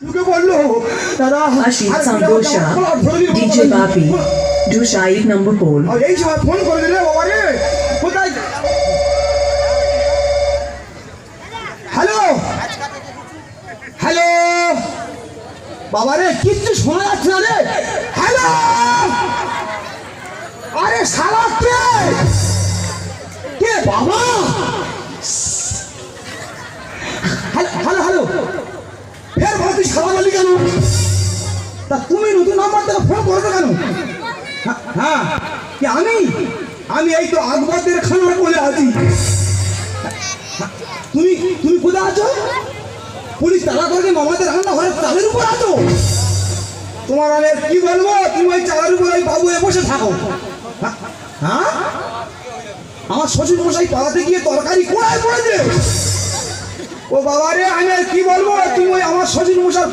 Ashit Sandosha, DJ Bapi, do Shahid number poll. Hello hello বাবা রে কিচ্ছু শোনা যাচ্ছে না রে হ্যালো আরে শালা কে বাবা হ্যালো হ্যালো হ্যালো ফের ভাবছি শালা বলি কেন তা তুমি নতুন নাম্বার থেকে ফোন করবে কেন হ্যাঁ কি আমি এই তো আকবরদের খানার বলে আছি তুমি তুমি কোথায় আছো পুলিশ তালা করে মামাদের রান্না ঘরে চালের উপর আছো তোমার আমি কি বলবো তুমি ওই চালের উপর ওই বাবু বসে থাকো হ্যাঁ আমার শ্বশুর মশাই পালাতে গিয়ে তরকারি কোড়ায় পড়েছে ও বাবা রে আমি কি বলবো তুমি ওই আমার শ্বশুর মশাই